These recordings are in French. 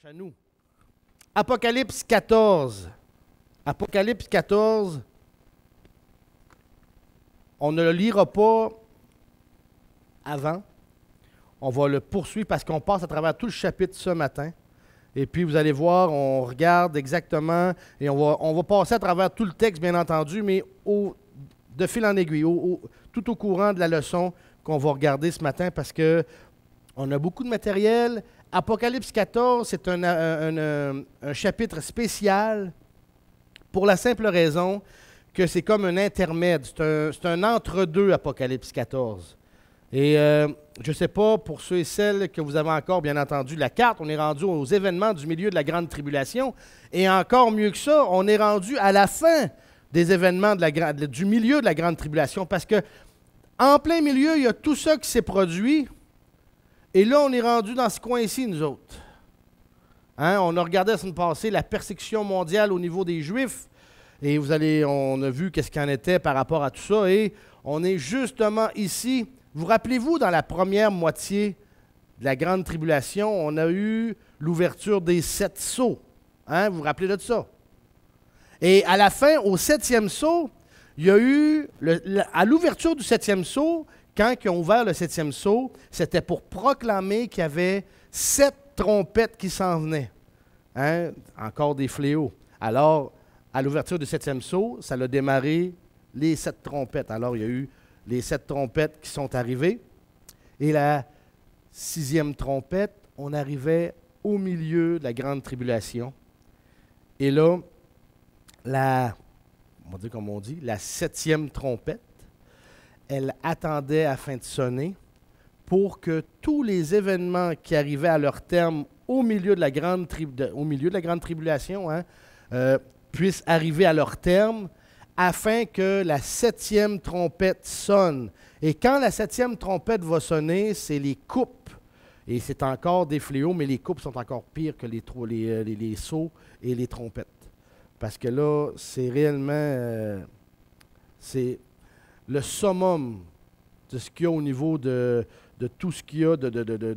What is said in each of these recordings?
À nous. Apocalypse 14. Apocalypse 14, on ne le lira pas avant. On va le poursuivre parce qu'on passe à travers tout le chapitre ce matin. Et puis, vous allez voir, on regarde exactement et on va passer à travers tout le texte, bien entendu, mais de fil en aiguille, tout au courant de la leçon qu'on va regarder ce matin parce qu'on a beaucoup de matériel. Apocalypse 14, c'est un chapitre spécial pour la simple raison que c'est comme un intermède. C'est un entre-deux, Apocalypse 14. Et je ne sais pas, pour ceux et celles que vous avez encore, bien entendu, la carte, on est rendu aux événements du milieu de la Grande Tribulation. Et encore mieux que ça, on est rendu à la fin des événements du milieu de la Grande Tribulation. Parce que en plein milieu, il y a tout ça qui s'est produit. Et là, on est rendu dans ce coin-ci, nous autres. Hein? On a regardé la semaine passée la persécution mondiale au niveau des Juifs. Et on a vu qu'est-ce qu'il en était par rapport à tout ça. Et on est justement ici. Vous rappelez-vous, dans la première moitié de la Grande Tribulation, on a eu l'ouverture des 7 sceaux. Hein? Vous vous rappelez de ça? Et à la fin, au 7e sceau, il y a eu, à l'ouverture du 7e sceau, quand ils ont ouvert le 7e sceau, c'était pour proclamer qu'il y avait 7 trompettes qui s'en venaient. Hein? Encore des fléaux. Alors, à l'ouverture du 7e sceau, ça a démarré les 7 trompettes. Alors, il y a eu les 7 trompettes qui sont arrivées. Et la 6e trompette, on arrivait au milieu de la Grande Tribulation. Et là, on va dire comme on dit, la 7e trompette, elle attendait afin de sonner pour que tous les événements qui arrivaient à leur terme au milieu de la Grande Tribulation puissent arriver à leur terme afin que la 7e trompette sonne. Et quand la 7e trompette va sonner, c'est les coupes. Et c'est encore des fléaux, mais les coupes sont encore pires que les sceaux et les trompettes. Parce que là, c'est réellement... c'est le summum de ce qu'il y a au niveau de tout ce qu'il y a de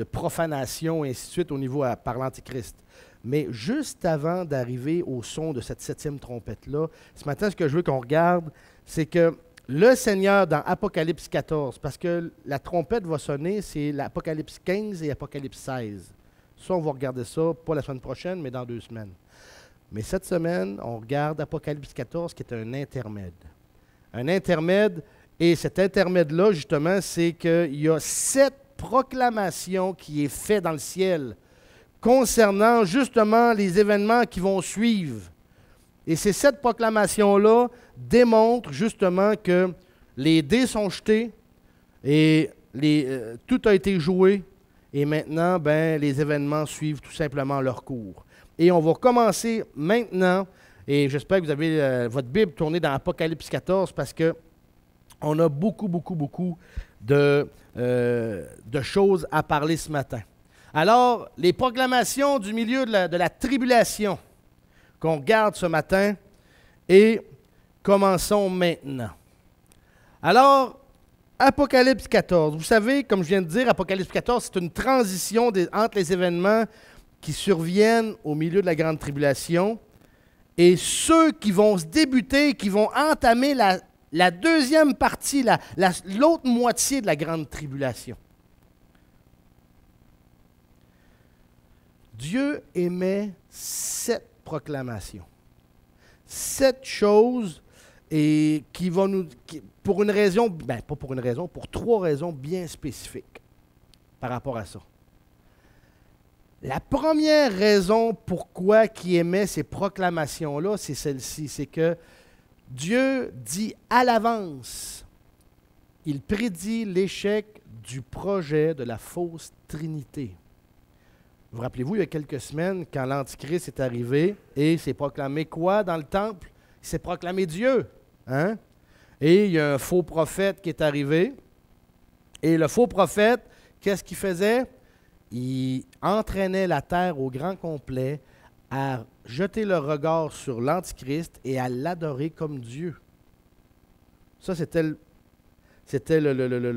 profanation et ainsi de suite au niveau par l'Antichrist. Mais juste avant d'arriver au son de cette 7e trompette-là, ce matin, ce que je veux qu'on regarde, c'est que le Seigneur, dans Apocalypse 14, parce que la trompette va sonner, c'est l'Apocalypse 15 et Apocalypse 16. Ça, on va regarder ça, pas la semaine prochaine, mais dans 2 semaines. Mais cette semaine, on regarde Apocalypse 14, qui est un intermède. Un intermède, et cet intermède-là, justement, c'est qu'il y a 7 proclamations qui est fait dans le ciel concernant, justement, les événements qui vont suivre. Et ces 7 proclamations-là démontrent, justement, que les dés sont jetés et tout a été joué. Et maintenant, les événements suivent tout simplement leur cours. Et on va commencer maintenant, et j'espère que vous avez votre Bible tournée dans Apocalypse 14 parce qu'on a beaucoup de choses à parler ce matin. Alors, les proclamations du milieu de la tribulation qu'on regarde ce matin et commençons maintenant. Alors, Apocalypse 14, vous savez, comme je viens de dire, Apocalypse 14, c'est une transition entre les événements qui surviennent au milieu de la Grande Tribulation et ceux qui vont se débuter, qui vont entamer la deuxième partie, l'autre moitié de la Grande Tribulation. Dieu émet 7 proclamations. 7 choses et qui vont pour une raison, pas pour une raison, pour 3 raisons bien spécifiques par rapport à ça. La première raison pourquoi il émet ces proclamations-là, c'est celle-ci, c'est que Dieu dit à l'avance, il prédit l'échec du projet de la fausse Trinité. Vous rappelez-vous, il y a quelques semaines, quand l'Antichrist est arrivé et s'est proclamé quoi dans le temple? Il s'est proclamé Dieu. Hein? Et il y a un faux prophète qui est arrivé. Et le faux prophète, qu'est-ce qu'il faisait? Il entraînait la terre au grand complet à jeter le regard sur l'Antichrist et à l'adorer comme Dieu. Ça, c'était le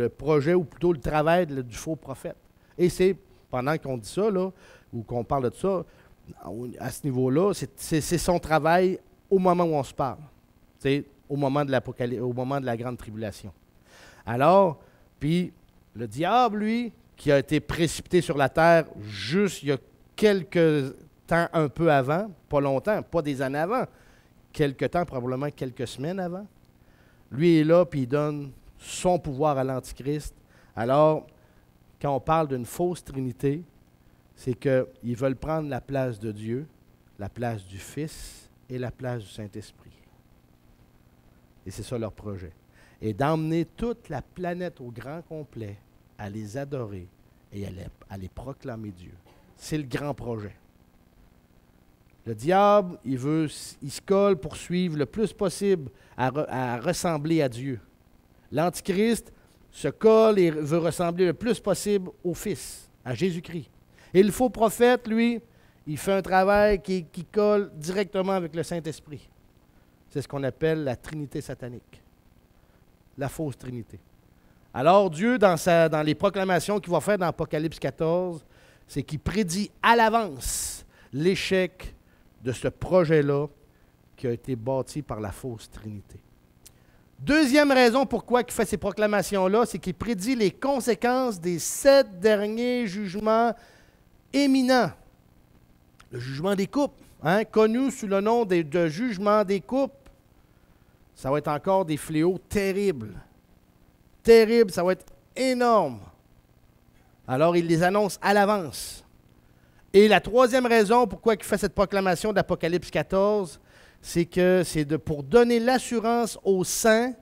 projet, ou plutôt le travail du faux prophète. Et c'est, pendant qu'on dit ça, là, ou qu'on parle de ça, à ce niveau-là, c'est son travail au moment où on se parle. C'est au moment de l'Apocalypse, au moment de la grande tribulation. Alors, puis le diable, lui, qui a été précipité sur la terre juste il y a quelques temps un peu avant, pas longtemps, pas des années avant, quelques temps, probablement quelques semaines avant, lui est là, puis il donne son pouvoir à l'Antichrist. Alors, quand on parle d'une fausse Trinité, c'est qu'ils veulent prendre la place de Dieu, la place du Fils et la place du Saint-Esprit. Et c'est ça leur projet. Et d'emmener toute la planète au grand complet à les adorer et à les proclamer Dieu. C'est le grand projet. Le diable, il se colle pour suivre le plus possible à ressembler à Dieu. L'Antichrist se colle et veut ressembler le plus possible au Fils, à Jésus-Christ. Et le faux prophète, lui, il fait un travail qui colle directement avec le Saint-Esprit. C'est ce qu'on appelle la Trinité satanique, la fausse Trinité. Alors Dieu, dans les proclamations qu'il va faire dans Apocalypse 14, c'est qu'il prédit à l'avance l'échec de ce projet-là qui a été bâti par la fausse Trinité. Deuxième raison pourquoi il fait ces proclamations-là, c'est qu'il prédit les conséquences des 7 derniers jugements éminents. Le jugement des coupes, connu sous le nom de jugement des coupes, ça va être encore des fléaux terribles. Terribles, ça va être énorme. Alors, il les annonce à l'avance. Et la troisième raison pourquoi il fait cette proclamation d'Apocalypse 14, c'est que pour donner l'assurance aux saints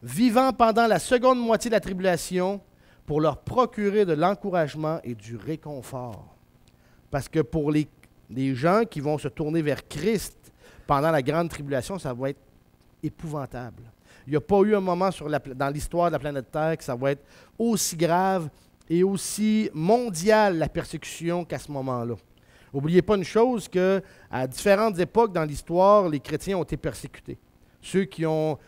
vivant pendant la seconde moitié de la tribulation pour leur procurer de l'encouragement et du réconfort. Parce que pour les gens qui vont se tourner vers Christ pendant la grande tribulation, ça va être épouvantable. Il n'y a pas eu un moment dans l'histoire de la planète Terre que ça va être aussi grave et aussi mondial la persécution qu'à ce moment-là. N'oubliez pas une chose, qu'à différentes époques dans l'histoire, les chrétiens ont été persécutés. Ceux qui ont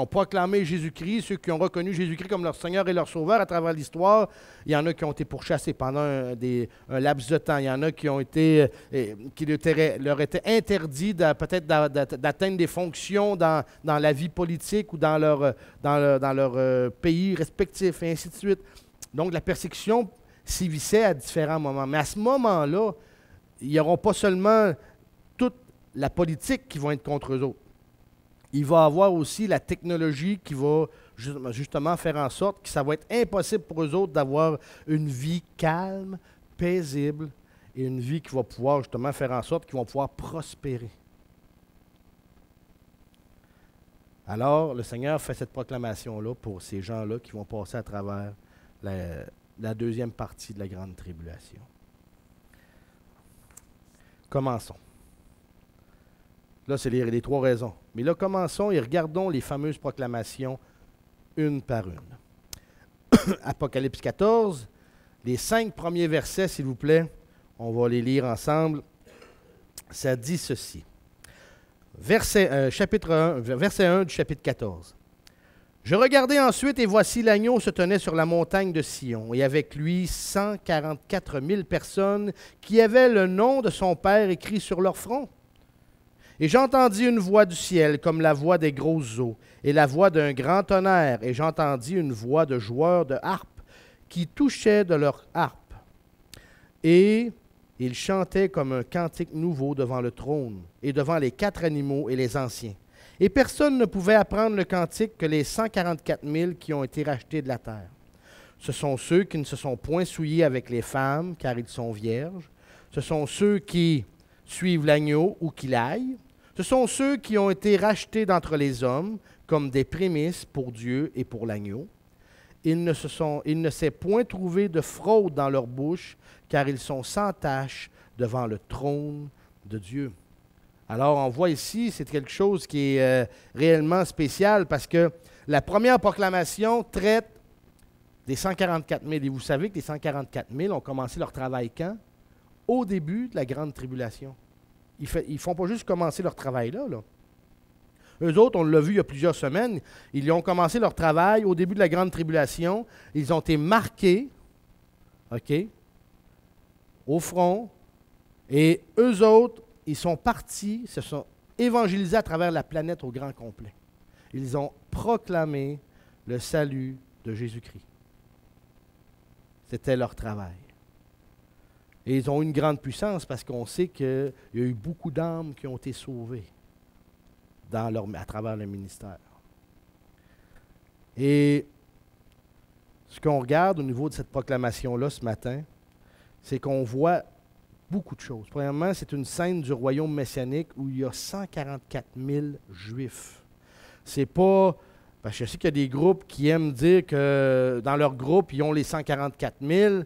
proclamé Jésus-Christ, ceux qui ont reconnu Jésus-Christ comme leur Seigneur et leur Sauveur à travers l'histoire, il y en a qui ont été pourchassés pendant un laps de temps. Il y en a qui leur était interdit peut-être d'atteindre des fonctions dans la vie politique ou dans leur pays respectif, et ainsi de suite. Donc la persécution sévissait à différents moments. Mais à ce moment-là, il n'y aura pas seulement toute la politique qui va être contre eux autres. Il va y avoir aussi la technologie qui va justement faire en sorte que ça va être impossible pour eux autres d'avoir une vie calme, paisible, et une vie qui va pouvoir justement faire en sorte qu'ils vont pouvoir prospérer. Alors, le Seigneur fait cette proclamation-là pour ces gens-là qui vont passer à travers la deuxième partie de la grande tribulation. Commençons. Là, c'est les 3 raisons. Mais là, commençons et regardons les fameuses proclamations une par une. Apocalypse 14, les 5 premiers versets, s'il vous plaît, on va les lire ensemble. Ça dit ceci. Verset 1 du chapitre 14. « Je regardai ensuite, et voici l'agneau se tenait sur la montagne de Sion, et avec lui 144 000 personnes qui avaient le nom de son Père écrit sur leur front. Et j'entendis une voix du ciel comme la voix des grosses eaux, et la voix d'un grand tonnerre, et j'entendis une voix de joueurs de harpe qui touchaient de leur harpe. Et ils chantaient comme un cantique nouveau devant le trône, et devant les 4 animaux et les anciens. Et personne ne pouvait apprendre le cantique que les 144 000 qui ont été rachetés de la terre. Ce sont ceux qui ne se sont point souillés avec les femmes, car ils sont vierges. Ce sont ceux qui suivent l'agneau ou qui l'aillent. Ce sont ceux qui ont été rachetés d'entre les hommes comme des prémices pour Dieu et pour l'agneau. Il ne s'est point trouvé de fraude dans leur bouche, car ils sont sans tache devant le trône de Dieu. Alors, on voit ici, c'est quelque chose qui est réellement spécial parce que la première proclamation traite des 144 000. Et vous savez que les 144 000 ont commencé leur travail quand? Au début de la grande tribulation. Ils ne font pas juste commencer leur travail là. Eux autres, on l'a vu il y a plusieurs semaines, ils ont commencé leur travail au début de la grande tribulation. Ils ont été marqués, OK, au front. Et eux autres, ils sont partis, se sont évangélisés à travers la planète au grand complet. Ils ont proclamé le salut de Jésus-Christ. C'était leur travail. Et ils ont eu une grande puissance parce qu'on sait qu'il y a eu beaucoup d'âmes qui ont été sauvées à travers le ministère. Et ce qu'on regarde au niveau de cette proclamation-là ce matin, c'est qu'on voit beaucoup de choses. Premièrement, c'est une scène du royaume messianique où il y a 144 000 Juifs. C'est pas... Parce que je sais qu'il y a des groupes qui aiment dire que dans leur groupe, ils ont les 144 000,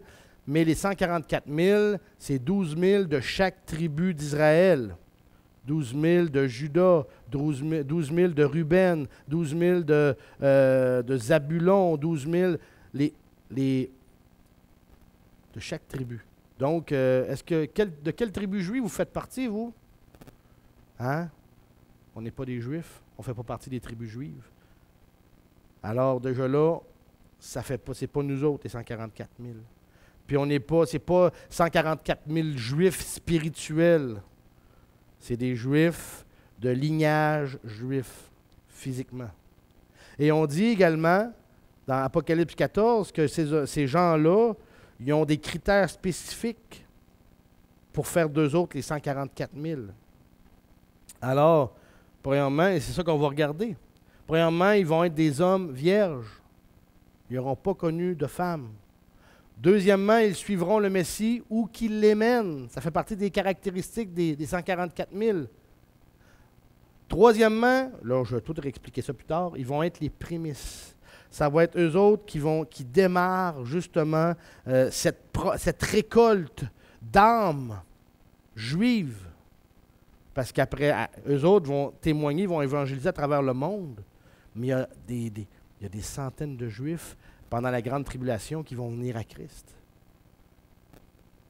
mais les 144 000, c'est 12 000 de chaque tribu d'Israël. 12 000 de Juda, 12 000 de Ruben, 12 000 de Zabulon, 12 000 de chaque tribu. Donc, de quelle tribu juive vous faites partie, vous? Hein? On n'est pas des Juifs, on ne fait pas partie des tribus juives. Alors, déjà là, c'est pas nous autres, les 144 000. Puis c'est pas 144 000 Juifs spirituels. C'est des Juifs de lignage juif, physiquement. Et on dit également, dans Apocalypse 14, que ces gens-là, ils ont des critères spécifiques pour faire d'eux autres les 144 000. Alors, premièrement, et c'est ça qu'on va regarder, premièrement, ils vont être des hommes vierges. Ils n'auront pas connu de femmes. Deuxièmement, ils suivront le Messie où qu'il les mène. Ça fait partie des caractéristiques des 144 000. Troisièmement, là, je vais tout réexpliquer ça plus tard, ils vont être les prémices. Ça va être eux autres qui démarrent justement cette récolte d'âmes juives. Parce qu'après, eux autres vont témoigner, vont évangéliser à travers le monde. Mais il y a des centaines de Juifs pendant la grande tribulation qui vont venir à Christ.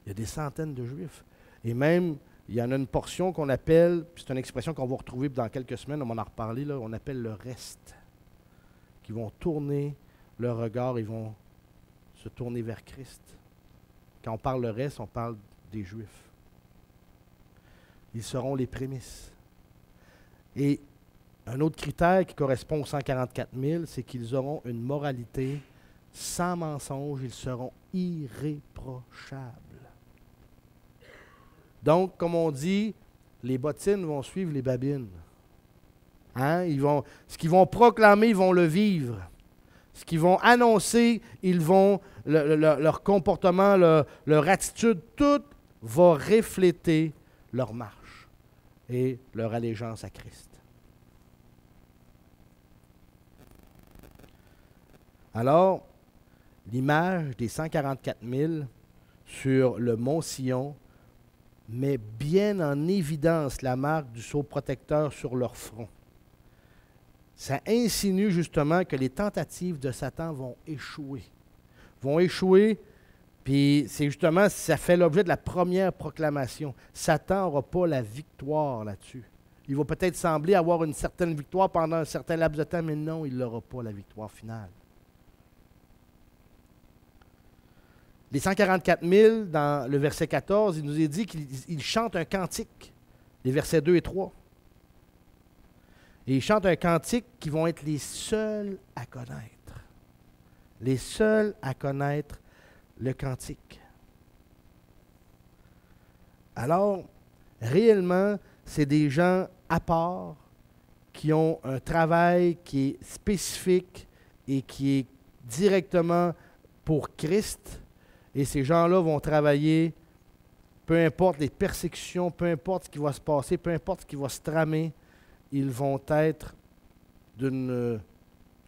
Il y a des centaines de Juifs. Et même, il y en a une portion qu'on appelle, c'est une expression qu'on va retrouver dans quelques semaines, on va en reparler, là, on appelle le reste, qui vont tourner leur regard, ils vont se tourner vers Christ. Quand on parle le reste, on parle des Juifs. Ils seront les prémices. Et un autre critère qui correspond aux 144 000, c'est qu'ils auront une moralité sans mensonge, ils seront irréprochables. Donc, comme on dit, les bottines vont suivre les babines. Hein? Ce qu'ils vont proclamer, ils vont le vivre. Ce qu'ils vont annoncer, leur comportement, leur attitude, tout va refléter leur marche et leur allégeance à Christ. Alors, l'image des 144 000 sur le mont Sion met bien en évidence la marque du sceau protecteur sur leur front. Ça insinue justement que les tentatives de Satan vont échouer. Puis c'est justement, ça fait l'objet de la première proclamation. Satan n'aura pas la victoire là-dessus. Il va peut-être sembler avoir une certaine victoire pendant un certain laps de temps, mais non, il n'aura pas la victoire finale. Les 144 000, dans le verset 14, il nous est dit qu'ils chantent un cantique, les versets 2 et 3. Et ils chantent un cantique qui vont être les seuls à connaître. Les seuls à connaître le cantique. Alors, réellement, c'est des gens à part qui ont un travail qui est spécifique et qui est directement pour Christ. Et ces gens-là vont travailler, peu importe les persécutions, peu importe ce qui va se passer, peu importe ce qui va se tramer, ils vont être d'une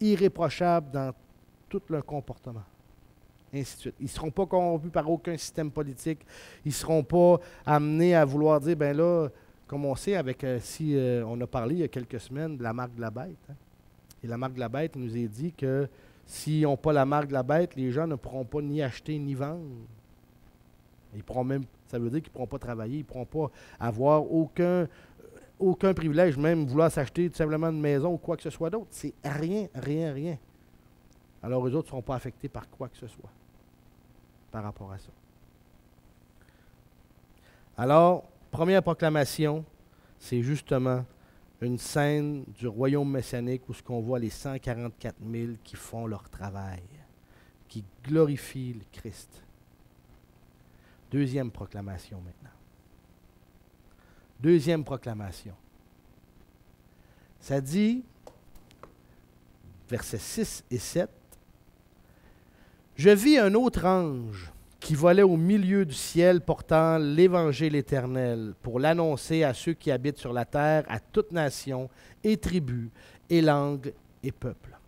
irréprochable dans tout leur comportement. Ainsi de suite. Ils ne seront pas corrompus par aucun système politique. Ils ne seront pas amenés à vouloir dire, ben là, comme on sait, on a parlé il y a quelques semaines de la marque de la bête. Hein. Et la marque de la bête, il nous est dit que s'ils n'ont pas la marque de la bête, les gens ne pourront pas ni acheter ni vendre. Ça veut dire qu'ils ne pourront pas travailler, ils ne pourront pas avoir aucun privilège, même vouloir s'acheter tout simplement une maison ou quoi que ce soit d'autre. C'est rien, rien, rien. Alors, eux autres ne seront pas affectés par quoi que ce soit par rapport à ça. Alors, première proclamation, c'est justement une scène du royaume messianique où ce qu'on voit les 144 000 qui font leur travail, qui glorifient le Christ. Deuxième proclamation maintenant. Deuxième proclamation. Ça dit, versets 6 et 7, « Je vis un autre ange qui volait au milieu du ciel portant l'Évangile éternel pour l'annoncer à ceux qui habitent sur la terre, à toute nation et tribu et langue et peuple,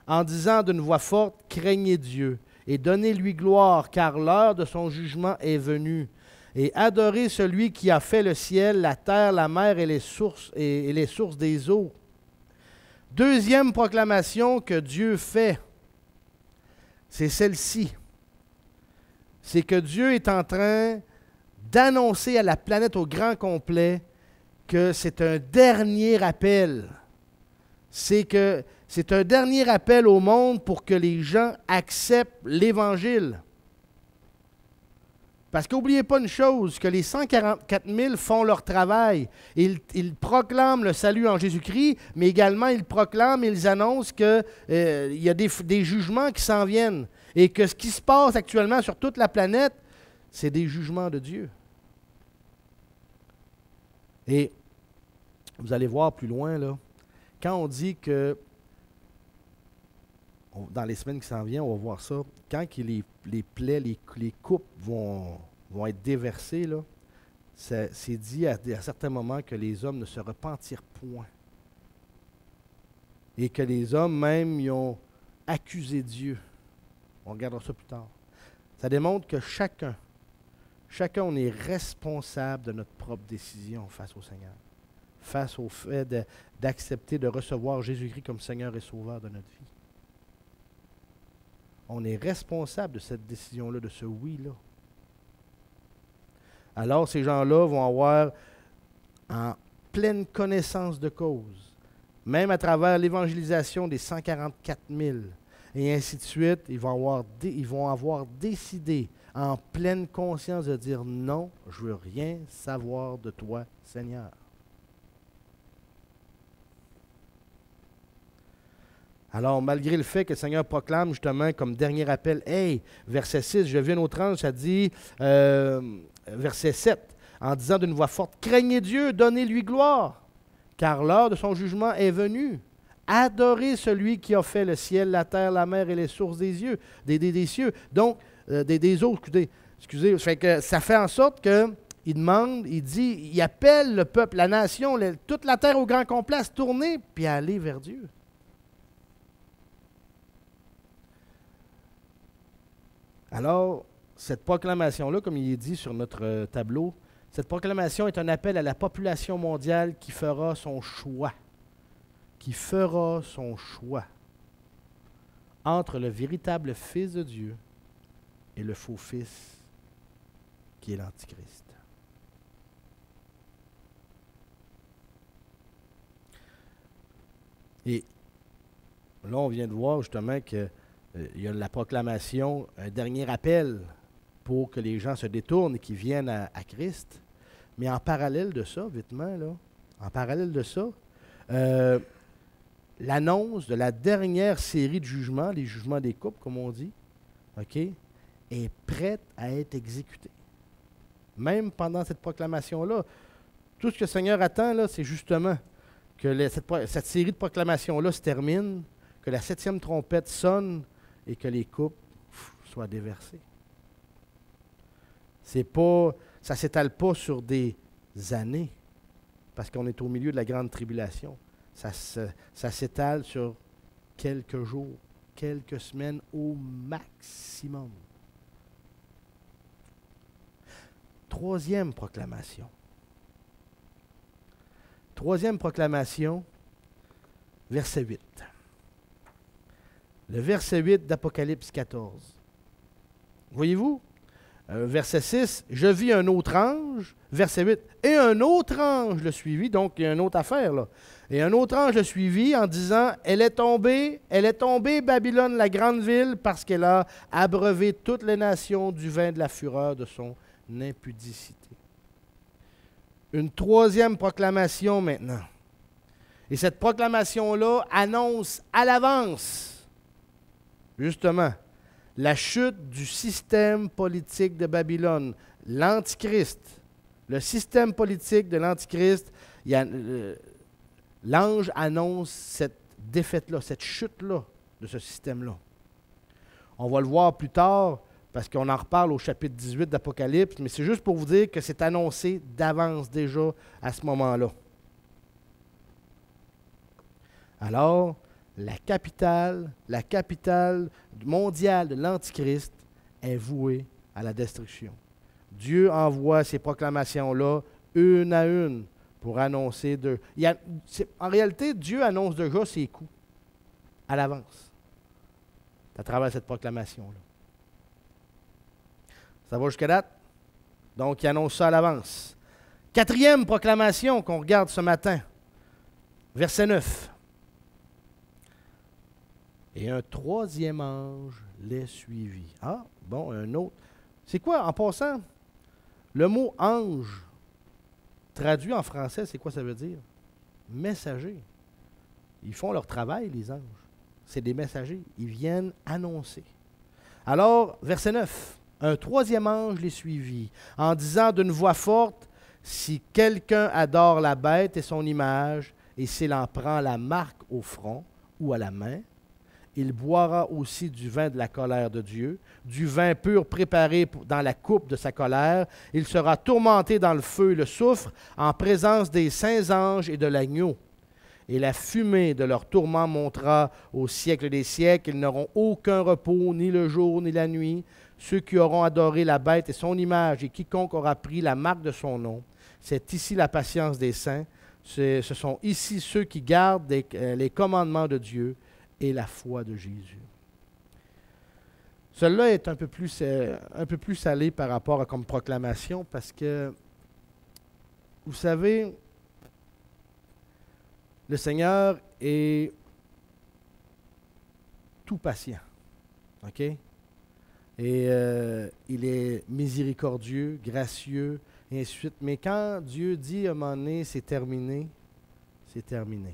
en disant d'une voix forte, « Craignez Dieu et donnez-lui gloire, car l'heure de son jugement est venue. Et adorez celui qui a fait le ciel, la terre, la mer et les sources des eaux. » Deuxième proclamation que Dieu fait, c'est celle-ci. C'est que Dieu est en train d'annoncer à la planète au grand complet que c'est un dernier appel. C'est un dernier appel au monde pour que les gens acceptent l'Évangile. Parce qu'oubliez pas une chose, que les 144 000 font leur travail. Ils proclament le salut en Jésus-Christ, mais également ils proclament et ils annoncent qu'il y a des jugements qui s'en viennent. Et que ce qui se passe actuellement sur toute la planète, c'est des jugements de Dieu. Et vous allez voir plus loin, là, quand on dit que, dans les semaines qui s'en viennent, on va voir ça, quand les plaies, les coupes vont être déversées, là, c'est dit à certains moments que les hommes ne se repentirent point. Et que les hommes même y ont accusé Dieu. On regardera ça plus tard. Ça démontre que chacun, on est responsable de notre propre décision face au Seigneur. Face au fait d'accepter de recevoir Jésus-Christ comme Seigneur et Sauveur de notre vie. On est responsable de cette décision-là, de ce oui-là. Alors, ces gens-là vont avoir en pleine connaissance de cause, même à travers l'évangélisation des 144 000, et ainsi de suite, ils vont avoir décidé en pleine conscience de dire non, je ne veux rien savoir de toi, Seigneur. Alors, malgré le fait que le Seigneur proclame justement comme dernier appel, hey, verset 6, je viens au 30, ça dit, verset 7, en disant d'une voix forte, craignez Dieu, donnez-lui gloire, car l'heure de son jugement est venue. Adorez celui qui a fait le ciel, la terre, la mer et les sources des cieux. Donc, des eaux, excusez, ça fait en sorte qu'il demande, il appelle le peuple, la nation, toute la terre au grand complet à se tourner, puis à aller vers Dieu. Alors, cette proclamation-là, comme il est dit sur notre tableau, cette proclamation est un appel à la population mondiale qui fera son choix. Qui fera son choix entre le véritable Fils de Dieu et le faux Fils qui est l'Antichrist. Et là, on vient de voir justement qu'il y a la proclamation, un dernier appel pour que les gens se détournent et qu'ils viennent à Christ. Mais en parallèle de ça, l'annonce de la dernière série de jugements, les jugements des couples, comme on dit, est prête à être exécutée. Même pendant cette proclamation-là, tout ce que le Seigneur attend, là, c'est justement que cette série de proclamations-là se termine, que la 7e trompette sonne et que les couples soit déversé. Ça ne s'étale pas sur des années, parce qu'on est au milieu de la grande tribulation. Ça s'étale sur quelques jours, quelques semaines au maximum. Troisième proclamation. Troisième proclamation, verset 8. Le verset 8 d'Apocalypse 14. Voyez-vous? Verset 6, je vis un autre ange. Verset 8, et un autre ange le suivit. Donc, il y a une autre affaire là. Et un autre ange le suivit en disant, elle est tombée, Babylone, la grande ville, parce qu'elle a abreuvé toutes les nations du vin de la fureur de son impudicité. Une troisième proclamation maintenant. Et cette proclamation-là annonce à l'avance, justement, la chute du système politique de Babylone, l'Antichrist. Le système politique de l'Antichrist, l'ange annonce cette défaite-là, cette chute-là de ce système-là. On va le voir plus tard, parce qu'on en reparle au chapitre 18 d'Apocalypse, mais c'est juste pour vous dire que c'est annoncé d'avance déjà à ce moment-là. Alors, la capitale mondiale de l'Antichrist est vouée à la destruction. Dieu envoie ces proclamations-là une à une pour annoncer en réalité, Dieu annonce déjà ses coups à l'avance à travers cette proclamation-là. Ça va jusqu'à date? Donc, il annonce ça à l'avance. Quatrième proclamation qu'on regarde ce matin, verset 9. Et un troisième ange les suivit. Ah, bon, un autre. C'est quoi, en passant, le mot ange, traduit en français, c'est quoi ça veut dire? Messager. Ils font leur travail, les anges. C'est des messagers. Ils viennent annoncer. Alors, verset 9. Un troisième ange les suivit, en disant d'une voix forte, si quelqu'un adore la bête et son image, et s'il en prend la marque au front ou à la main, il boira aussi du vin de la colère de Dieu, du vin pur préparé dans la coupe de sa colère. Il sera tourmenté dans le feu et le soufre, en présence des saints anges et de l'agneau. Et la fumée de leur tourment montera au siècle des siècles. Ils n'auront aucun repos, ni le jour, ni la nuit. Ceux qui auront adoré la bête et son image, et quiconque aura pris la marque de son nom. C'est ici la patience des saints. Ce sont ici ceux qui gardent les commandements de Dieu et la foi de Jésus. Cela est un peu plus salé par rapport à comme proclamation, parce que, vous savez, le Seigneur est tout patient. OK? Et il est miséricordieux, gracieux, et ainsi de suite. Mais quand Dieu dit à un moment donné, c'est terminé, c'est terminé.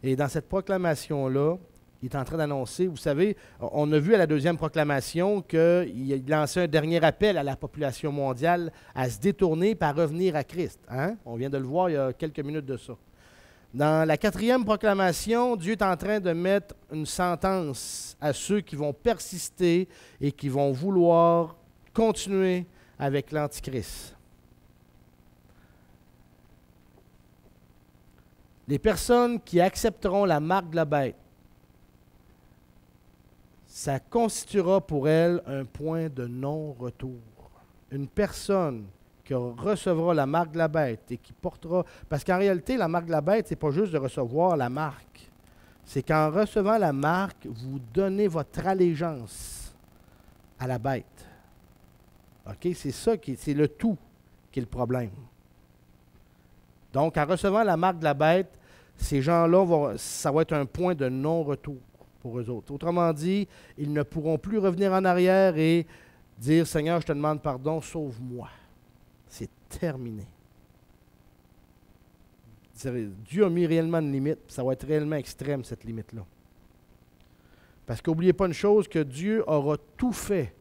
Et dans cette proclamation-là, il est en train d'annoncer, vous savez, on a vu à la deuxième proclamation qu'il lançait un dernier appel à la population mondiale à se détourner et à revenir à Christ. Hein? On vient de le voir il y a quelques minutes de ça. Dans la quatrième proclamation, Dieu est en train de mettre une sentence à ceux qui vont persister et qui vont vouloir continuer avec l'Antichrist. Les personnes qui accepteront la marque de la bête, ça constituera pour elles un point de non-retour. Une personne qui recevra la marque de la bête et qui portera... Parce qu'en réalité, la marque de la bête, ce n'est pas juste de recevoir la marque. C'est qu'en recevant la marque, vous donnez votre allégeance à la bête. OK? C'est ça c'est le tout qui est le problème. Donc, en recevant la marque de la bête, ces gens-là, ça va être un point de non-retour pour eux autres. Autrement dit, ils ne pourront plus revenir en arrière et dire « Seigneur, je te demande pardon, sauve-moi ». C'est terminé. Dieu a mis réellement une limite, ça va être réellement extrême, cette limite-là. Parce qu'oubliez pas une chose, que Dieu aura tout fait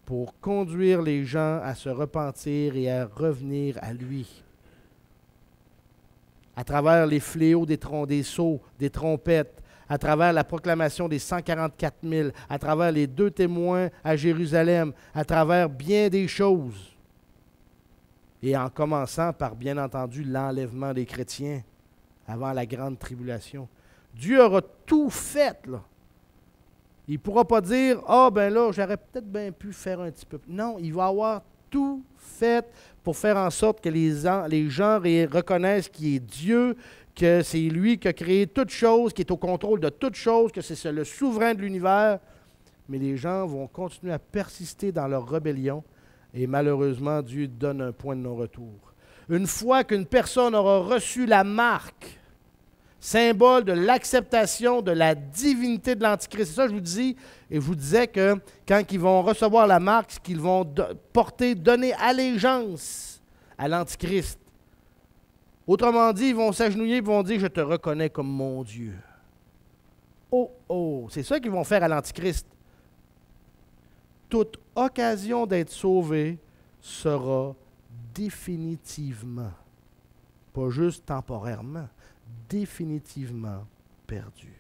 pour conduire les gens à se repentir et à revenir à lui. À travers les fléaux des sceaux, des trompettes, à travers la proclamation des 144 000, à travers les 2 témoins à Jérusalem, à travers bien des choses. Et en commençant par, bien entendu, l'enlèvement des chrétiens avant la grande tribulation. Dieu aura tout fait, là. Il ne pourra pas dire, « Ah, ben là, j'aurais peut-être bien pu faire un petit peu. » Non, il va avoir tout fait pour faire en sorte que les gens reconnaissent qu'il est Dieu, que c'est lui qui a créé toutes choses, qui est au contrôle de toutes choses, que c'est le souverain de l'univers. Mais les gens vont continuer à persister dans leur rébellion et malheureusement, Dieu donne un point de non-retour. Une fois qu'une personne aura reçu la marque, symbole de l'acceptation de la divinité de l'Antichrist. C'est ça que je vous dis, et je vous disais que quand ils vont recevoir la marque, c'est qu'ils vont donner allégeance à l'Antichrist. Autrement dit, ils vont s'agenouiller et vont dire « Je te reconnais comme mon Dieu ». Oh, oh, c'est ça qu'ils vont faire à l'Antichrist. Toute occasion d'être sauvé sera définitivement, pas juste temporairement, définitivement perdu.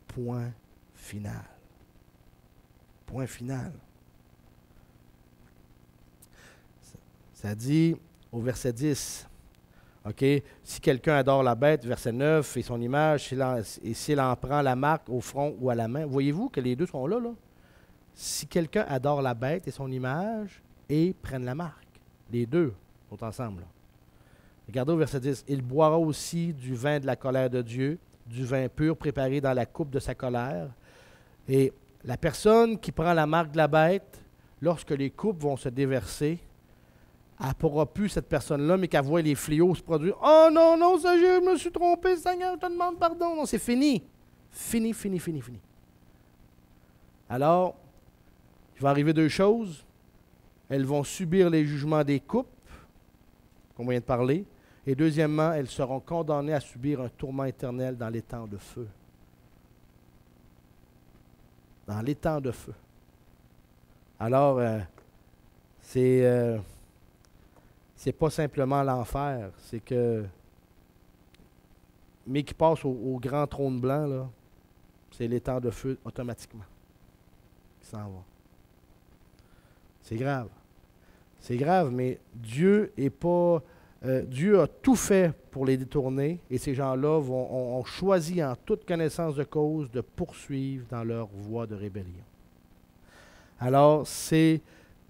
Point final. Point final. Ça dit au verset 10, OK, si quelqu'un adore la bête, verset 9, et son image, et s'il en prend la marque au front ou à la main, voyez-vous que les deux sont là, là? Si quelqu'un adore la bête et son image, et prenne la marque, les deux sont ensemble, là. Regardez au verset 10. « Il boira aussi du vin de la colère de Dieu, du vin pur préparé dans la coupe de sa colère. » Et la personne qui prend la marque de la bête, lorsque les coupes vont se déverser, elle ne pourra plus, cette personne-là, mais qu'elle voit les fléaux se produire. « Oh non, non, ça, je me suis trompé, Seigneur, je te demande pardon. » Non, c'est fini. Fini, fini, fini, fini. Alors, il va arriver 2 choses. Elles vont subir les jugements des coupes, qu'on vient de parler. Et deuxièmement, elles seront condamnées à subir un tourment éternel dans les temps de feu. Dans les temps de feu. Alors, c'est pas simplement l'enfer, c'est que, mais qui passe au grand trône blanc, là, c'est les temps de feu automatiquement qui s'en va. C'est grave. C'est grave, mais Dieu est pas... Dieu a tout fait pour les détourner et ces gens-là ont choisi en toute connaissance de cause de poursuivre dans leur voie de rébellion. Alors, c'est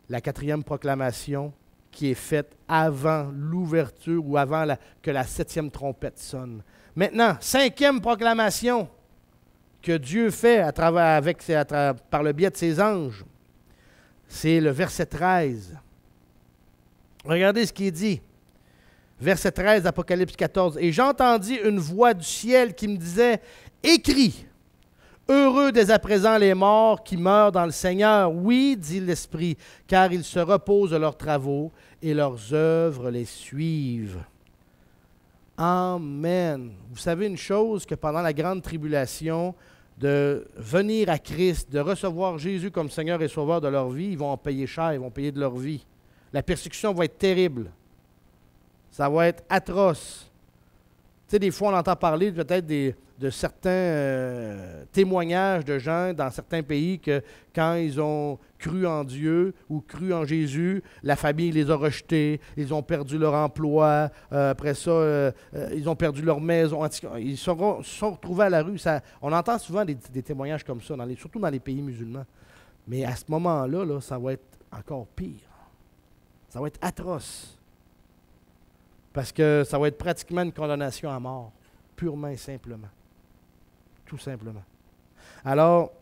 la 4e proclamation qui est faite avant l'ouverture ou avant que la 7e trompette sonne. Maintenant, 5e proclamation que Dieu fait par le biais de ses anges, c'est le verset 13. Regardez ce qui est dit. Verset 13, Apocalypse 14. « Et j'entendis une voix du ciel qui me disait, « Écris, heureux dès à présent les morts qui meurent dans le Seigneur. Oui, dit l'Esprit, car ils se reposent de leurs travaux et leurs œuvres les suivent. » Amen. Vous savez une chose, que pendant la grande tribulation, de venir à Christ, de recevoir Jésus comme Seigneur et Sauveur de leur vie, ils vont en payer cher, ils vont payer de leur vie. La persécution va être terrible. Ça va être atroce. Tu sais, des fois, on entend parler peut-être de certains témoignages de gens dans certains pays que quand ils ont cru en Dieu ou cru en Jésus, la famille les a rejetés, ils ont perdu leur emploi, après ça, ils ont perdu leur maison. Ils se sont retrouvés à la rue. On entend souvent des témoignages comme ça, surtout dans les pays musulmans. Mais à ce moment-là, là, ça va être encore pire. Ça va être atroce. Parce que ça va être pratiquement une condamnation à mort, purement et simplement. Tout simplement. Alors,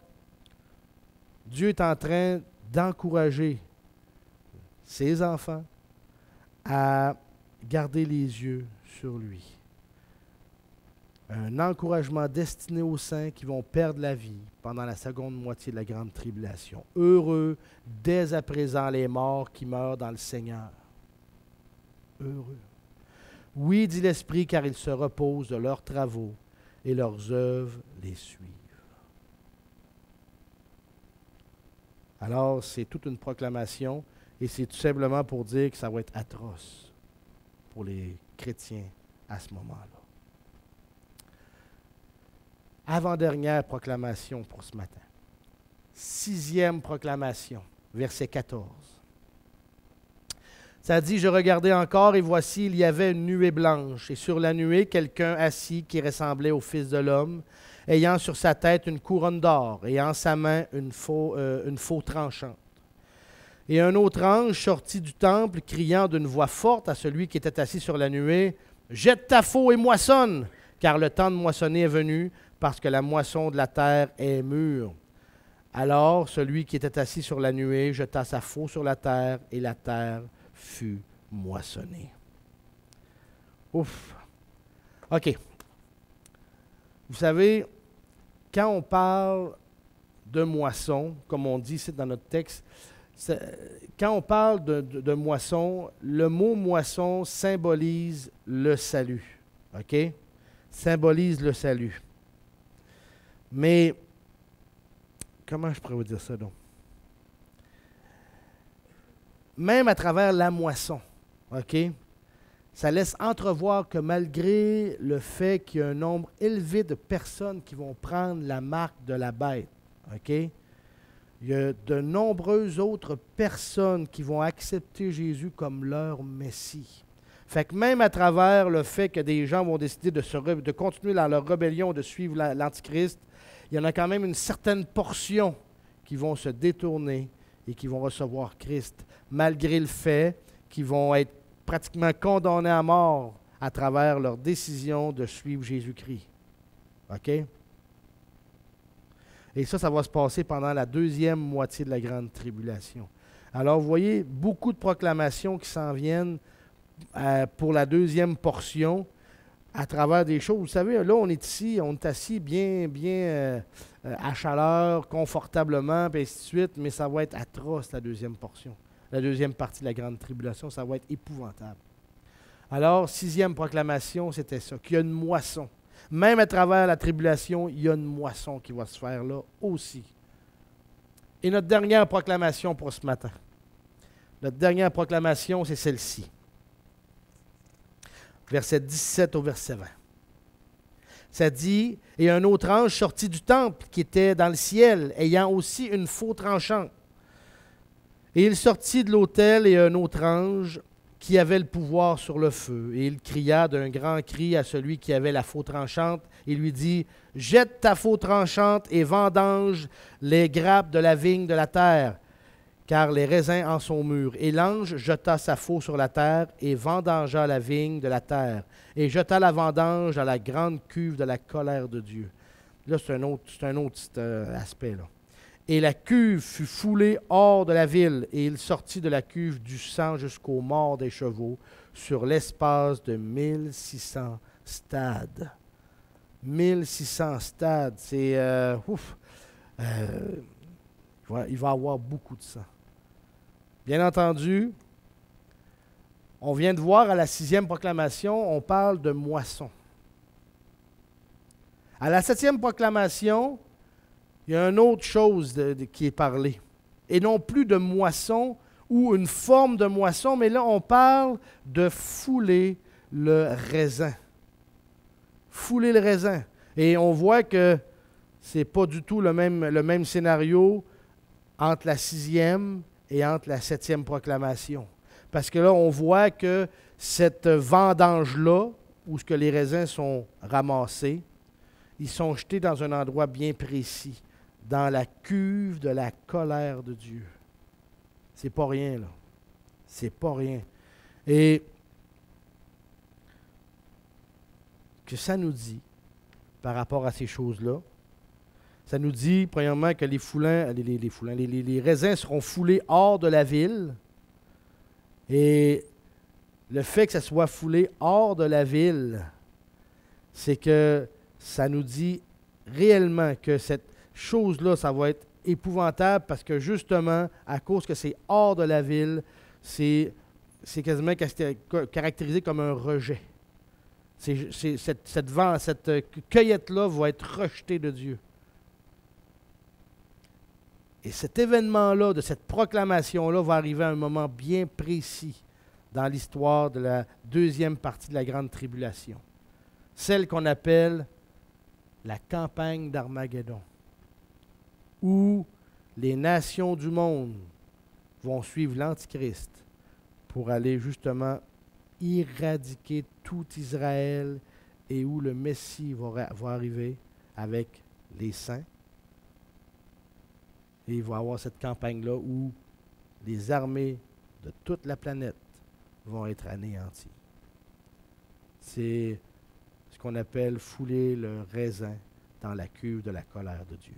Dieu est en train d'encourager ses enfants à garder les yeux sur lui. Un encouragement destiné aux saints qui vont perdre la vie pendant la seconde moitié de la grande tribulation. Heureux dès à présent les morts qui meurent dans le Seigneur. Heureux. Oui, dit l'Esprit, car ils se reposent de leurs travaux et leurs œuvres les suivent. Alors, c'est toute une proclamation et c'est tout simplement pour dire que ça va être atroce pour les chrétiens à ce moment-là. Avant-dernière proclamation pour ce matin. 6e proclamation, verset 14. Ça dit, « Je regardais encore, et voici, il y avait une nuée blanche, et sur la nuée, quelqu'un assis qui ressemblait au Fils de l'homme, ayant sur sa tête une couronne d'or, et en sa main une faux tranchante. Et un autre ange sortit du temple, criant d'une voix forte à celui qui était assis sur la nuée, « Jette ta faux et moissonne, car le temps de moissonner est venu, parce que la moisson de la terre est mûre. » Alors celui qui était assis sur la nuée jeta sa faux sur la terre, et la terre fut moissonnée. Ouf! OK. Vous savez, quand on parle de moisson, comme on dit ici dans notre texte, quand on parle de moisson, le mot moisson symbolise le salut. OK? Symbolise le salut. Mais, comment je pourrais vous dire ça donc? Même à travers la moisson, OK? Ça laisse entrevoir que malgré le fait qu'il y a un nombre élevé de personnes qui vont prendre la marque de la bête, OK? Il y a de nombreuses autres personnes qui vont accepter Jésus comme leur Messie. Fait que même à travers le fait que des gens vont décider de continuer dans leur rébellion, de suivre l'Antichrist, il y en a quand même une certaine portion qui vont se détourner et qui vont recevoir Christ, malgré le fait qu'ils vont être pratiquement condamnés à mort à travers leur décision de suivre Jésus-Christ. OK? Et ça va se passer pendant la deuxième moitié de la grande tribulation. Alors, vous voyez, beaucoup de proclamations qui s'en viennent pour la deuxième portion à travers des choses. Vous savez, là, on est assis bien à chaleur, confortablement, puis ainsi de suite, mais ça va être atroce, la deuxième portion. La deuxième partie de la grande tribulation, ça va être épouvantable. Alors, 6e proclamation, c'était ça, qu'il y a une moisson. Même à travers la tribulation, il y a une moisson qui va se faire là aussi. Et notre dernière proclamation pour ce matin. Notre dernière proclamation, c'est celle-ci. Verset 17 au verset 20. Ça dit, « Et un autre ange sortit du temple qui était dans le ciel, ayant aussi une faux tranchante. Et il sortit de l'autel et un autre ange qui avait le pouvoir sur le feu. Et il cria d'un grand cri à celui qui avait la faux tranchante et lui dit, « Jette ta faux tranchante et vendange les grappes de la vigne de la terre, car les raisins en sont mûrs. » Et l'ange jeta sa faux sur la terre et vendangea la vigne de la terre, et jeta la vendange à la grande cuve de la colère de Dieu. Là, c'est un autre aspect, là. Et la cuve fut foulée hors de la ville, et il sortit de la cuve du sang jusqu'aux morts des chevaux, sur l'espace de 1600 stades. 1600 stades, c'est... il va y avoir beaucoup de sang. Bien entendu, on vient de voir à la 6e proclamation, on parle de moisson. À la 7e proclamation, il y a une autre chose qui est parlée. Et non plus de moisson ou une forme de moisson, mais là, on parle de fouler le raisin. Fouler le raisin. Et on voit que ce n'est pas du tout le même scénario entre la 6e et entre la 7e proclamation. Parce que là, on voit que cette vendange-là, où ce que les raisins sont ramassés, ils sont jetés dans un endroit bien précis, dans la cuve de la colère de Dieu. C'est pas rien, là. C'est pas rien. Et que ça nous dit, par rapport à ces choses-là, ça nous dit, premièrement, que les raisins seront foulés hors de la ville. Et le fait que ça soit foulé hors de la ville, c'est que ça nous dit réellement que cette chose-là, ça va être épouvantable parce que justement, à cause que c'est hors de la ville, c'est quasiment caractérisé comme un rejet. Cette cueillette-là va être rejetée de Dieu. Et cet événement-là, de cette proclamation-là, va arriver à un moment bien précis dans l'histoire de la deuxième partie de la Grande Tribulation. Celle qu'on appelle la campagne d'Armageddon, où les nations du monde vont suivre l'Antichrist pour aller justement éradiquer tout Israël et où le Messie va arriver avec les saints. Et il va y avoir cette campagne-là où les armées de toute la planète vont être anéanties. C'est ce qu'on appelle fouler le raisin dans la cuve de la colère de Dieu.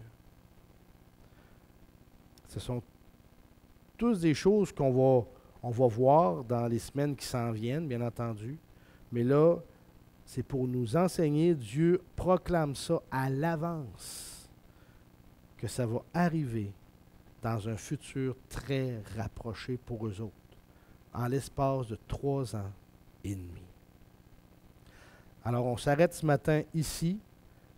Ce sont tous des choses on va voir dans les semaines qui s'en viennent, bien entendu. Mais là, c'est pour nous enseigner, Dieu proclame ça à l'avance, que ça va arriver dans un futur très rapproché pour eux autres, en l'espace de 3 ans et demi. Alors, on s'arrête ce matin ici,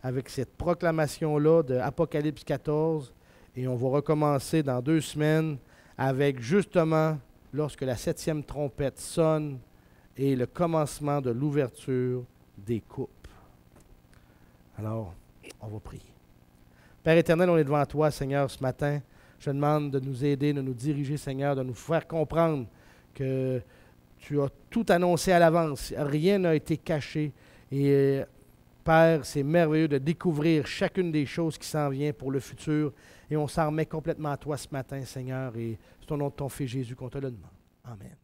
avec cette proclamation-là de Apocalypse 14, et on va recommencer dans 2 semaines avec justement lorsque la 7e trompette sonne et le commencement de l'ouverture des coupes. Alors, on va prier. Père éternel, on est devant toi, Seigneur, ce matin. Je te demande de nous aider, de nous diriger, Seigneur, de nous faire comprendre que tu as tout annoncé à l'avance. Rien n'a été caché. Et Père, c'est merveilleux de découvrir chacune des choses qui s'en vient pour le futur. Et on s'en remet complètement à toi ce matin, Seigneur. Et c'est au nom de ton Fils Jésus qu'on te le demande. Amen.